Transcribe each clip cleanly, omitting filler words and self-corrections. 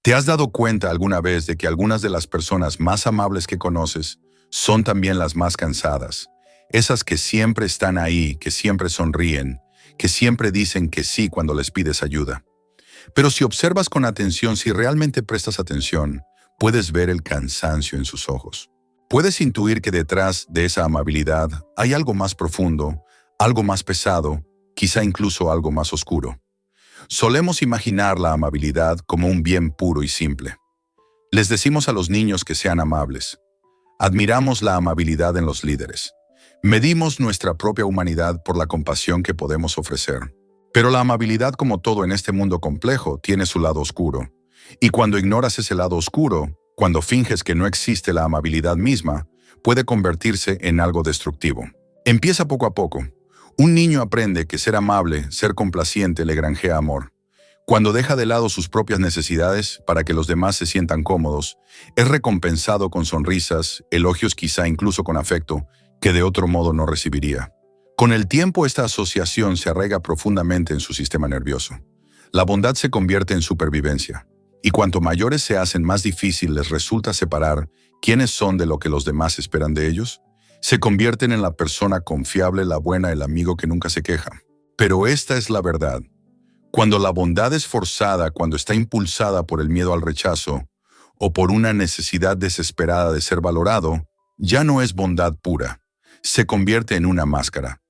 ¿Te has dado cuenta alguna vez de que algunas de las personas más amables que conoces son también las más cansadas? Esas que siempre están ahí, que siempre sonríen, que siempre dicen que sí cuando les pides ayuda. Pero si observas con atención, si realmente prestas atención, puedes ver el cansancio en sus ojos. Puedes intuir que detrás de esa amabilidad hay algo más profundo, algo más pesado, quizá incluso algo más oscuro. Solemos imaginar la amabilidad como un bien puro y simple. Les decimos a los niños que sean amables. Admiramos la amabilidad en los líderes. Medimos nuestra propia humanidad por la compasión que podemos ofrecer. Pero la amabilidad, como todo en este mundo complejo, tiene su lado oscuro. Y cuando ignoras ese lado oscuro, cuando finges que no existe la amabilidad misma, puede convertirse en algo destructivo. Empieza poco a poco. Un niño aprende que ser amable, ser complaciente le granjea amor. Cuando deja de lado sus propias necesidades para que los demás se sientan cómodos, es recompensado con sonrisas, elogios quizá incluso con afecto, que de otro modo no recibiría. Con el tiempo esta asociación se arraiga profundamente en su sistema nervioso. La bondad se convierte en supervivencia. Y cuanto mayores se hacen, más difícil les resulta separar quiénes son de lo que los demás esperan de ellos. Se convierten en la persona confiable, la buena, el amigo que nunca se queja. Pero esta es la verdad. Cuando la bondad es forzada, cuando está impulsada por el miedo al rechazo o por una necesidad desesperada de ser valorado, ya no es bondad pura. Se convierte en una máscara.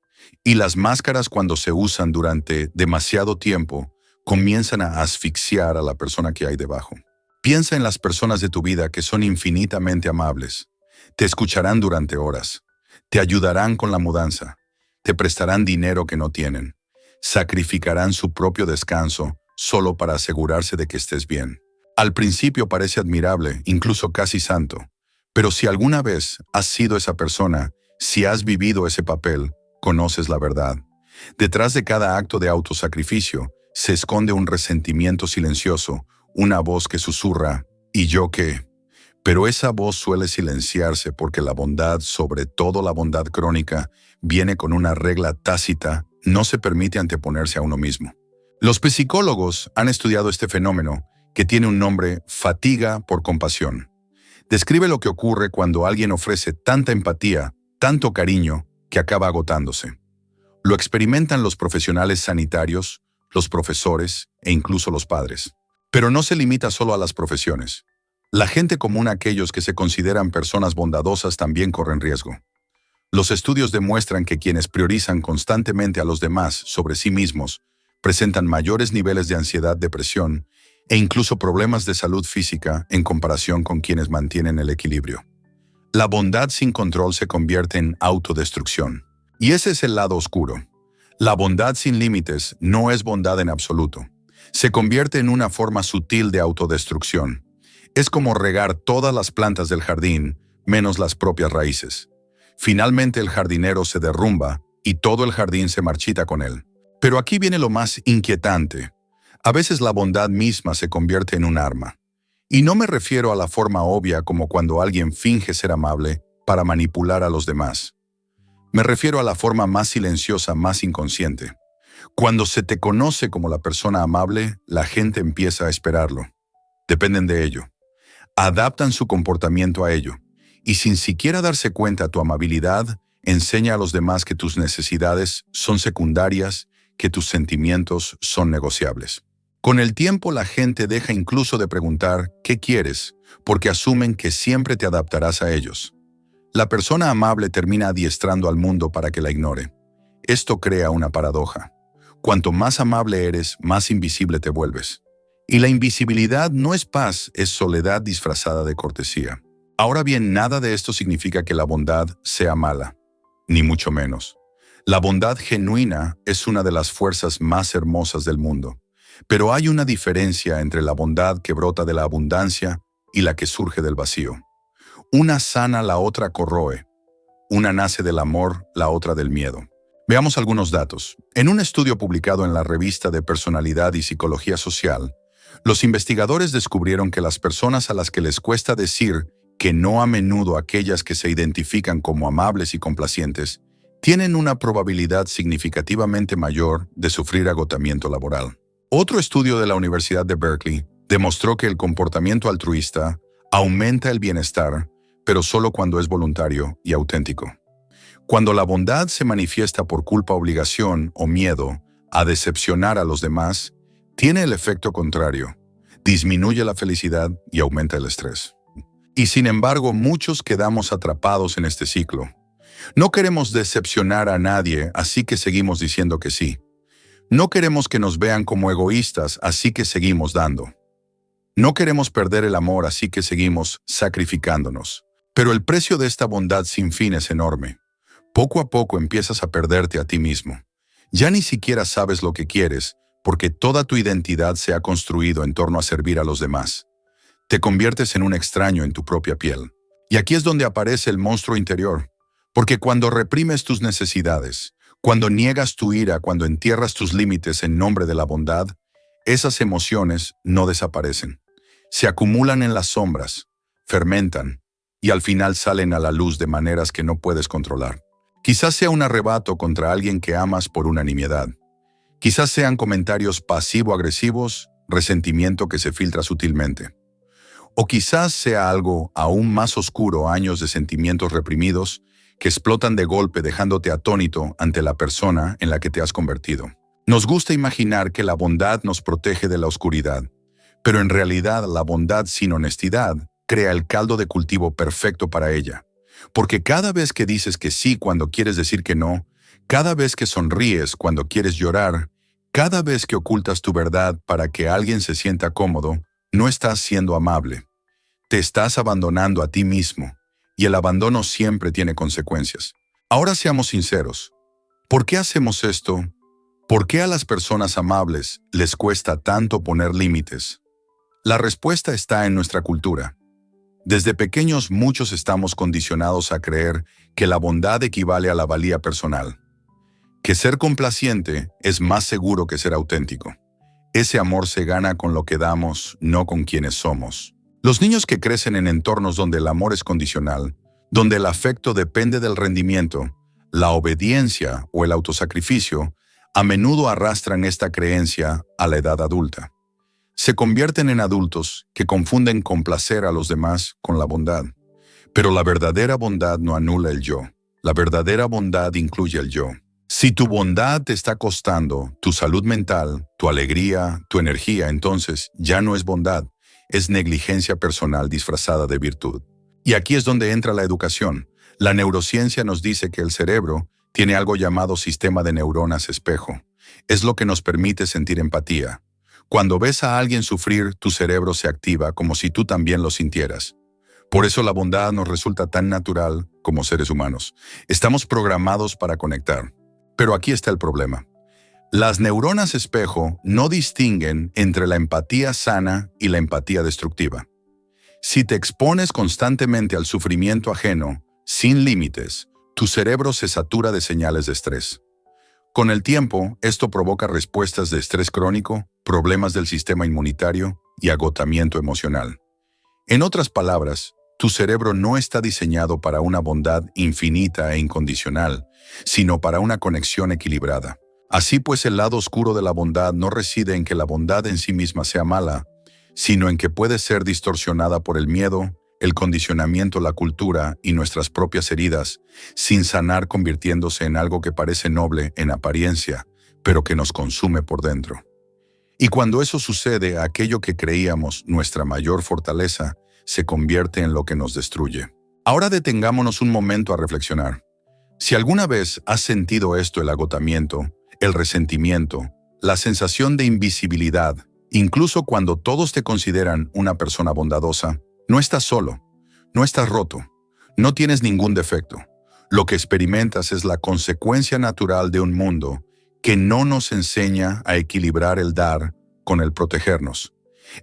Y las máscaras, cuando se usan durante demasiado tiempo, comienzan a asfixiar a la persona que hay debajo. Piensa en las personas de tu vida que son infinitamente amables. Te escucharán durante horas. Te ayudarán con la mudanza. Te prestarán dinero que no tienen. Sacrificarán su propio descanso solo para asegurarse de que estés bien. Al principio parece admirable, incluso casi santo. Pero si alguna vez has sido esa persona, si has vivido ese papel, conoces la verdad. Detrás de cada acto de autosacrificio se esconde un resentimiento silencioso, una voz que susurra, ¿y yo qué? Pero esa voz suele silenciarse porque la bondad, sobre todo la bondad crónica, viene con una regla tácita: no se permite anteponerse a uno mismo. Los psicólogos han estudiado este fenómeno, que tiene un nombre: fatiga por compasión. Describe lo que ocurre cuando alguien ofrece tanta empatía, tanto cariño, que acaba agotándose. Lo experimentan los profesionales sanitarios, los profesores e incluso los padres. Pero no se limita solo a las profesiones. La gente común, aquellos que se consideran personas bondadosas, también corren riesgo. Los estudios demuestran que quienes priorizan constantemente a los demás sobre sí mismos presentan mayores niveles de ansiedad, depresión e incluso problemas de salud física en comparación con quienes mantienen el equilibrio. La bondad sin control se convierte en autodestrucción. Y ese es el lado oscuro. La bondad sin límites no es bondad en absoluto. Se convierte en una forma sutil de autodestrucción. Es como regar todas las plantas del jardín, menos las propias raíces. Finalmente el jardinero se derrumba y todo el jardín se marchita con él. Pero aquí viene lo más inquietante. A veces la bondad misma se convierte en un arma. Y no me refiero a la forma obvia, como cuando alguien finge ser amable para manipular a los demás. Me refiero a la forma más silenciosa, más inconsciente. Cuando se te conoce como la persona amable, la gente empieza a esperarlo. Dependen de ello. Adaptan su comportamiento a ello. Y sin siquiera darse cuenta, tu amabilidad enseña a los demás que tus necesidades son secundarias, que tus sentimientos son negociables. Con el tiempo la gente deja incluso de preguntar ¿qué quieres?, porque asumen que siempre te adaptarás a ellos. La persona amable termina adiestrando al mundo para que la ignore. Esto crea una paradoja. Cuanto más amable eres, más invisible te vuelves. Y la invisibilidad no es paz, es soledad disfrazada de cortesía. Ahora bien, nada de esto significa que la bondad sea mala, ni mucho menos. La bondad genuina es una de las fuerzas más hermosas del mundo. Pero hay una diferencia entre la bondad que brota de la abundancia y la que surge del vacío. Una sana, la otra corroe. Una nace del amor, la otra del miedo. Veamos algunos datos. En un estudio publicado en la revista de Personalidad y Psicología Social, los investigadores descubrieron que las personas a las que les cuesta decir que no, a menudo aquellas que se identifican como amables y complacientes, tienen una probabilidad significativamente mayor de sufrir agotamiento laboral. Otro estudio de la Universidad de Berkeley Demostró que el comportamiento altruista aumenta el bienestar, pero solo cuando es voluntario y auténtico. Cuando la bondad se manifiesta por culpa, obligación o miedo a decepcionar a los demás, tiene el efecto contrario. Disminuye la felicidad y aumenta el estrés. Y sin embargo, muchos quedamos atrapados en este ciclo. No queremos decepcionar a nadie, así que seguimos diciendo que sí. No queremos que nos vean como egoístas, así que seguimos dando. No queremos perder el amor, así que seguimos sacrificándonos. Pero el precio de esta bondad sin fin es enorme. Poco a poco empiezas a perderte a ti mismo. Ya ni siquiera sabes lo que quieres, porque toda tu identidad se ha construido en torno a servir a los demás. Te conviertes en un extraño en tu propia piel. Y aquí es donde aparece el monstruo interior. Porque cuando reprimes tus necesidades, cuando niegas tu ira, cuando entierras tus límites en nombre de la bondad, esas emociones no desaparecen. Se acumulan en las sombras, fermentan, y al final salen a la luz de maneras que no puedes controlar. Quizás sea un arrebato contra alguien que amas por una nimiedad. Quizás sean comentarios pasivo-agresivos, resentimiento que se filtra sutilmente. O quizás sea algo aún más oscuro, años de sentimientos reprimidos que explotan de golpe dejándote atónito ante la persona en la que te has convertido. Nos gusta imaginar que la bondad nos protege de la oscuridad, pero en realidad la bondad sin honestidad crea el caldo de cultivo perfecto para ella. Porque cada vez que dices que sí cuando quieres decir que no, cada vez que sonríes cuando quieres llorar, cada vez que ocultas tu verdad para que alguien se sienta cómodo, no estás siendo amable. Te estás abandonando a ti mismo, y el abandono siempre tiene consecuencias. Ahora seamos sinceros. ¿Por qué hacemos esto? ¿Por qué a las personas amables les cuesta tanto poner límites? La respuesta está en nuestra cultura. Desde pequeños muchos estamos condicionados a creer que la bondad equivale a la valía personal, que ser complaciente es más seguro que ser auténtico. Ese amor se gana con lo que damos, no con quienes somos. Los niños que crecen en entornos donde el amor es condicional, donde el afecto depende del rendimiento, la obediencia o el autosacrificio, a menudo arrastran esta creencia a la edad adulta. Se convierten en adultos que confunden complacer a los demás con la bondad. Pero la verdadera bondad no anula el yo. La verdadera bondad incluye el yo. Si tu bondad te está costando tu salud mental, tu alegría, tu energía, entonces ya no es bondad, es negligencia personal disfrazada de virtud. Y aquí es donde entra la educación. La neurociencia nos dice que el cerebro tiene algo llamado sistema de neuronas espejo. Es lo que nos permite sentir empatía. Cuando ves a alguien sufrir, tu cerebro se activa como si tú también lo sintieras. Por eso la bondad nos resulta tan natural como seres humanos. Estamos programados para conectar. Pero aquí está el problema. Las neuronas espejo no distinguen entre la empatía sana y la empatía destructiva. Si te expones constantemente al sufrimiento ajeno, sin límites, tu cerebro se satura de señales de estrés. Con el tiempo, esto provoca respuestas de estrés crónico, problemas del sistema inmunitario y agotamiento emocional. En otras palabras, tu cerebro no está diseñado para una bondad infinita e incondicional, sino para una conexión equilibrada. Así pues, el lado oscuro de la bondad no reside en que la bondad en sí misma sea mala, sino en que puede ser distorsionada por el miedo, el condicionamiento, la cultura y nuestras propias heridas, sin sanar, convirtiéndose en algo que parece noble en apariencia, pero que nos consume por dentro. Y cuando eso sucede, aquello que creíamos nuestra mayor fortaleza se convierte en lo que nos destruye. Ahora detengámonos un momento a reflexionar. Si alguna vez has sentido esto, el agotamiento, el resentimiento, la sensación de invisibilidad, incluso cuando todos te consideran una persona bondadosa, no estás solo, no estás roto, no tienes ningún defecto. Lo que experimentas es la consecuencia natural de un mundo que no nos enseña a equilibrar el dar con el protegernos.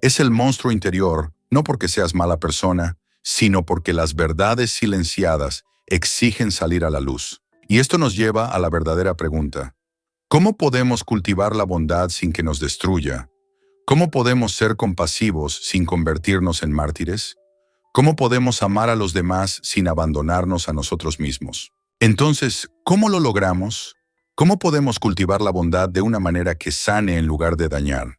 Es el monstruo interior, no porque seas mala persona, sino porque las verdades silenciadas exigen salir a la luz. Y esto nos lleva a la verdadera pregunta. ¿Cómo podemos cultivar la bondad sin que nos destruya? ¿Cómo podemos ser compasivos sin convertirnos en mártires? ¿Cómo podemos amar a los demás sin abandonarnos a nosotros mismos? Entonces, ¿cómo lo logramos? ¿Cómo podemos cultivar la bondad de una manera que sane en lugar de dañar?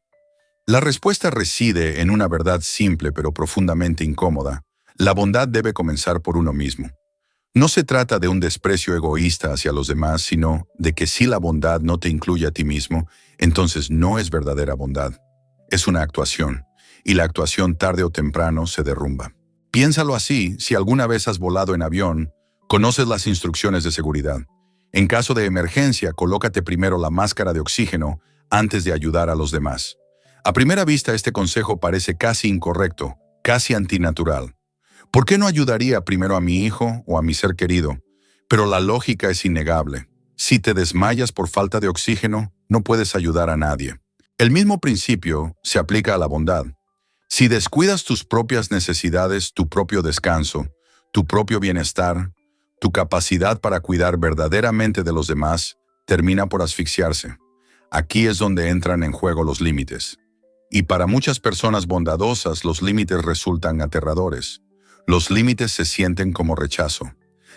La respuesta reside en una verdad simple pero profundamente incómoda. La bondad debe comenzar por uno mismo. No se trata de un desprecio egoísta hacia los demás, sino de que si la bondad no te incluye a ti mismo, entonces no es verdadera bondad. Es una actuación, y la actuación tarde o temprano se derrumba. Piénsalo así: si alguna vez has volado en avión, conoces las instrucciones de seguridad. En caso de emergencia, colócate primero la máscara de oxígeno antes de ayudar a los demás. A primera vista, este consejo parece casi incorrecto, casi antinatural. ¿Por qué no ayudaría primero a mi hijo o a mi ser querido? Pero la lógica es innegable. Si te desmayas por falta de oxígeno, no puedes ayudar a nadie. El mismo principio se aplica a la bondad. Si descuidas tus propias necesidades, tu propio descanso, tu propio bienestar, tu capacidad para cuidar verdaderamente de los demás, termina por asfixiarse. Aquí es donde entran en juego los límites. Y para muchas personas bondadosas, los límites resultan aterradores. Los límites se sienten como rechazo,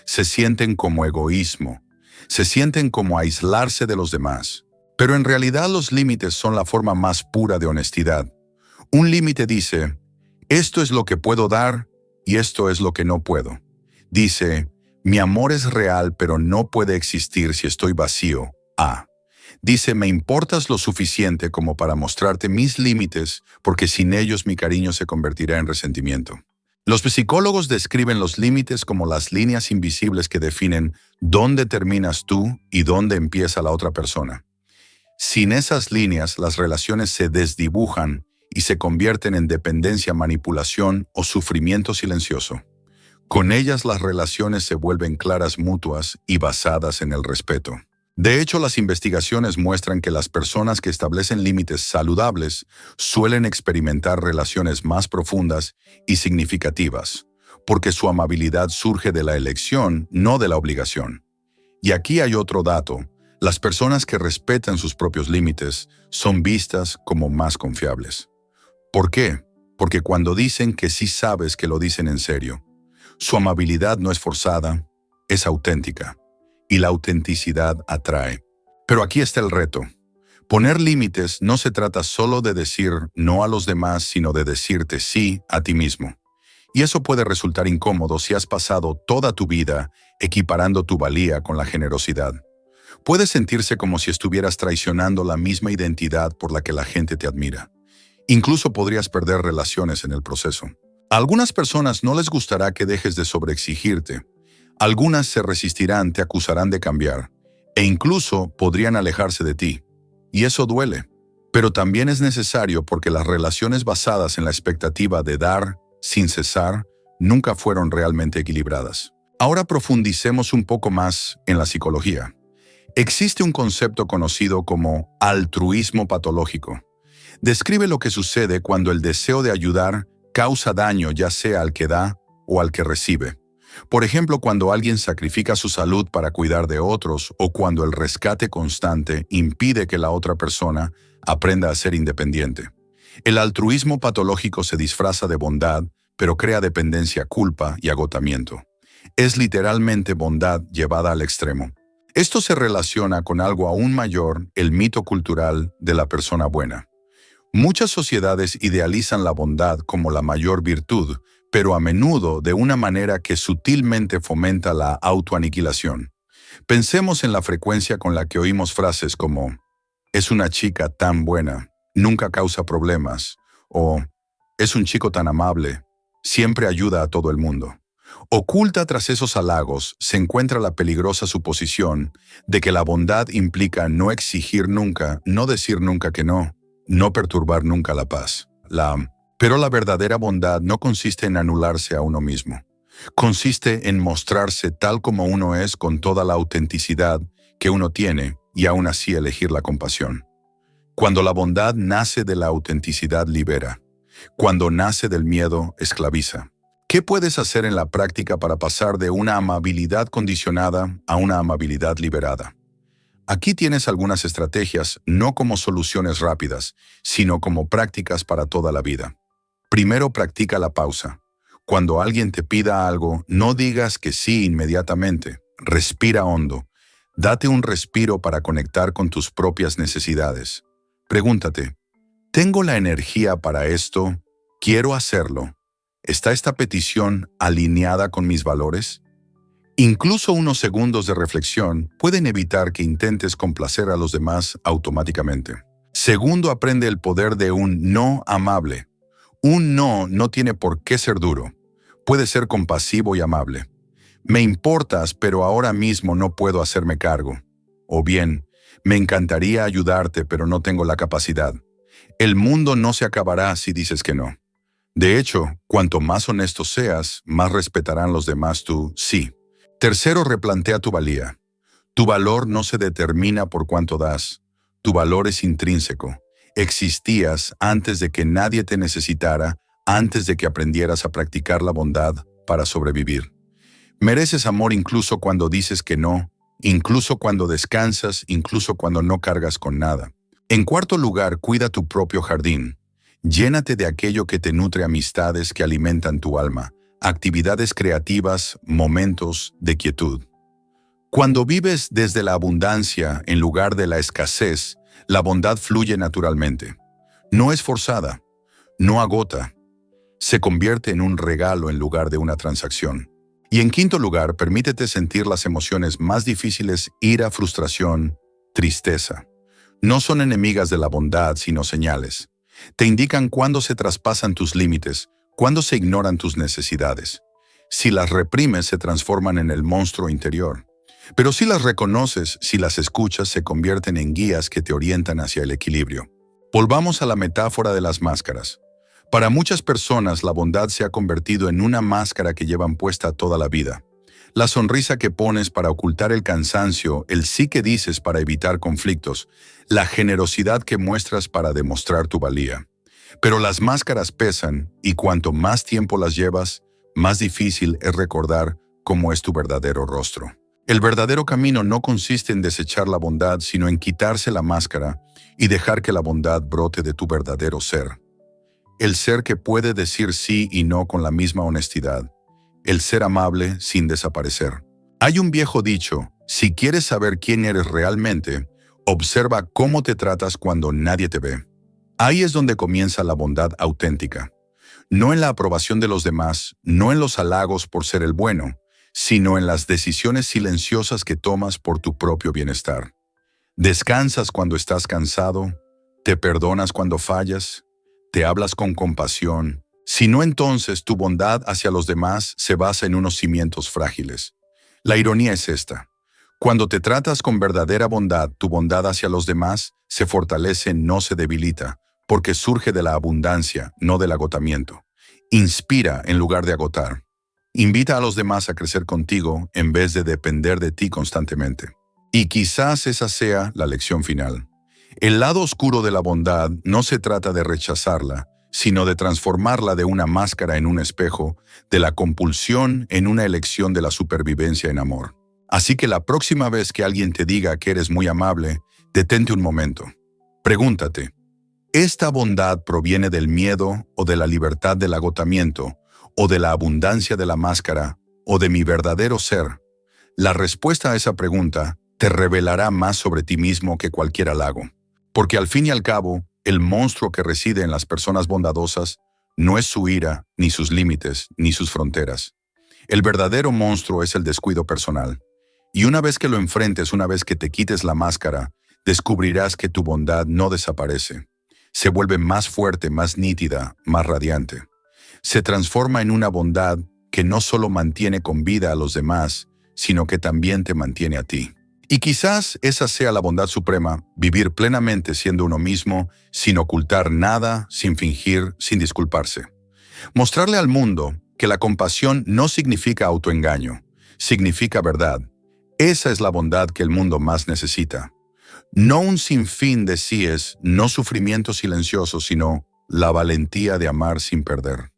se sienten como egoísmo, se sienten como aislarse de los demás. Pero en realidad los límites son la forma más pura de honestidad. Un límite dice: esto es lo que puedo dar y esto es lo que no puedo. Dice: mi amor es real pero no puede existir si estoy vacío. Dice: me importas lo suficiente como para mostrarte mis límites, porque sin ellos mi cariño se convertirá en resentimiento. Los psicólogos describen los límites como las líneas invisibles que definen dónde terminas tú y dónde empieza la otra persona. Sin esas líneas, las relaciones se desdibujan y se convierten en dependencia, manipulación o sufrimiento silencioso. Con ellas, las relaciones se vuelven claras, mutuas y basadas en el respeto. De hecho, las investigaciones muestran que las personas que establecen límites saludables suelen experimentar relaciones más profundas y significativas, porque su amabilidad surge de la elección, no de la obligación. Y aquí hay otro dato: las personas que respetan sus propios límites son vistas como más confiables. ¿Por qué? Porque cuando dicen que sí, sabes que lo dicen en serio. Su amabilidad no es forzada, es auténtica. Y la autenticidad atrae. Pero aquí está el reto. Poner límites no se trata solo de decir no a los demás, sino de decirte sí a ti mismo. Y eso puede resultar incómodo si has pasado toda tu vida equiparando tu valía con la generosidad. Puede sentirse como si estuvieras traicionando la misma identidad por la que la gente te admira. Incluso podrías perder relaciones en el proceso. A algunas personas no les gustará que dejes de sobreexigirte. Algunas se resistirán, te acusarán de cambiar, e incluso podrían alejarse de ti. Y eso duele. Pero también es necesario, porque las relaciones basadas en la expectativa de dar sin cesar nunca fueron realmente equilibradas. Ahora profundicemos un poco más en la psicología. Existe un concepto conocido como altruismo patológico. Describe lo que sucede cuando el deseo de ayudar causa daño, ya sea al que da o al que recibe. Por ejemplo, cuando alguien sacrifica su salud para cuidar de otros, o cuando el rescate constante impide que la otra persona aprenda a ser independiente. El altruismo patológico se disfraza de bondad, pero crea dependencia, culpa y agotamiento. Es literalmente bondad llevada al extremo. Esto se relaciona con algo aún mayor: el mito cultural de la persona buena. Muchas sociedades idealizan la bondad como la mayor virtud, pero a menudo de una manera que sutilmente fomenta la autoaniquilación. Pensemos en la frecuencia con la que oímos frases como: es una chica tan buena, nunca causa problemas, o es un chico tan amable, siempre ayuda a todo el mundo. Oculta tras esos halagos se encuentra la peligrosa suposición de que la bondad implica no exigir nunca, no decir nunca que no, no perturbar nunca la paz. Pero la verdadera bondad no consiste en anularse a uno mismo. Consiste en mostrarse tal como uno es, con toda la autenticidad que uno tiene, y aún así elegir la compasión. Cuando la bondad nace de la autenticidad, libera. Cuando nace del miedo, esclaviza. ¿Qué puedes hacer en la práctica para pasar de una amabilidad condicionada a una amabilidad liberada? Aquí tienes algunas estrategias, no como soluciones rápidas, sino como prácticas para toda la vida. Primero, practica la pausa. Cuando alguien te pida algo, no digas que sí inmediatamente. Respira hondo. Date un respiro para conectar con tus propias necesidades. Pregúntate: ¿Tengo la energía para esto? ¿Quiero hacerlo? ¿Está esta petición alineada con mis valores? Incluso unos segundos de reflexión pueden evitar que intentes complacer a los demás automáticamente. Segundo, aprende el poder de un no amable. Un no no tiene por qué ser duro. Puede ser compasivo y amable. Me importas, pero ahora mismo no puedo hacerme cargo. O bien, me encantaría ayudarte, pero no tengo la capacidad. El mundo no se acabará si dices que no. De hecho, cuanto más honesto seas, más respetarán los demás tu sí. Tercero, replantea tu valía. Tu valor no se determina por cuánto das. Tu valor es intrínseco. Existías antes de que nadie te necesitara, antes de que aprendieras a practicar la bondad para sobrevivir. Mereces amor incluso cuando dices que no, incluso cuando descansas, incluso cuando no cargas con nada. En cuarto lugar, cuida tu propio jardín. Llénate de aquello que te nutre, amistades que alimentan tu alma, actividades creativas, momentos de quietud. Cuando vives desde la abundancia en lugar de la escasez, la bondad fluye naturalmente. No es forzada, no agota. Se convierte en un regalo en lugar de una transacción. Y en quinto lugar, permítete sentir las emociones más difíciles: ira, frustración, tristeza. No son enemigas de la bondad, sino señales. Te indican cuándo se traspasan tus límites, cuándo se ignoran tus necesidades. Si las reprimes, se transforman en el monstruo interior. Pero si las reconoces, si las escuchas, se convierten en guías que te orientan hacia el equilibrio. Volvamos a la metáfora de las máscaras. Para muchas personas, la bondad se ha convertido en una máscara que llevan puesta toda la vida. La sonrisa que pones para ocultar el cansancio, el sí que dices para evitar conflictos, la generosidad que muestras para demostrar tu valía. Pero las máscaras pesan, y cuanto más tiempo las llevas, más difícil es recordar cómo es tu verdadero rostro. El verdadero camino no consiste en desechar la bondad, sino en quitarse la máscara y dejar que la bondad brote de tu verdadero ser. El ser que puede decir sí y no con la misma honestidad. El ser amable sin desaparecer. Hay un viejo dicho: si quieres saber quién eres realmente, observa cómo te tratas cuando nadie te ve. Ahí es donde comienza la bondad auténtica. No en la aprobación de los demás, no en los halagos por ser el bueno, sino en las decisiones silenciosas que tomas por tu propio bienestar. Descansas cuando estás cansado, te perdonas cuando fallas, te hablas con compasión. Si no, entonces tu bondad hacia los demás se basa en unos cimientos frágiles. La ironía es esta: cuando te tratas con verdadera bondad, tu bondad hacia los demás se fortalece, no se debilita, porque surge de la abundancia, no del agotamiento. Inspira en lugar de agotar. Invita a los demás a crecer contigo en vez de depender de ti constantemente. Y quizás esa sea la lección final. El lado oscuro de la bondad no se trata de rechazarla, sino de transformarla de una máscara en un espejo, de la compulsión en una elección, de la supervivencia en amor. Así que la próxima vez que alguien te diga que eres muy amable, detente un momento. Pregúntate: ¿esta bondad proviene del miedo o de la libertad del agotamiento, o de la abundancia de la máscara, o de mi verdadero ser? La respuesta a esa pregunta te revelará más sobre ti mismo que cualquier halago. Porque al fin y al cabo, el monstruo que reside en las personas bondadosas no es su ira, ni sus límites, ni sus fronteras. El verdadero monstruo es el descuido personal. Y una vez que lo enfrentes, una vez que te quites la máscara, descubrirás que tu bondad no desaparece. Se vuelve más fuerte, más nítida, más radiante. Se transforma en una bondad que no solo mantiene con vida a los demás, sino que también te mantiene a ti. Y quizás esa sea la bondad suprema: vivir plenamente siendo uno mismo, sin ocultar nada, sin fingir, sin disculparse. Mostrarle al mundo que la compasión no significa autoengaño, significa verdad. Esa es la bondad que el mundo más necesita. No un sinfín de síes, no sufrimiento silencioso, sino la valentía de amar sin perder.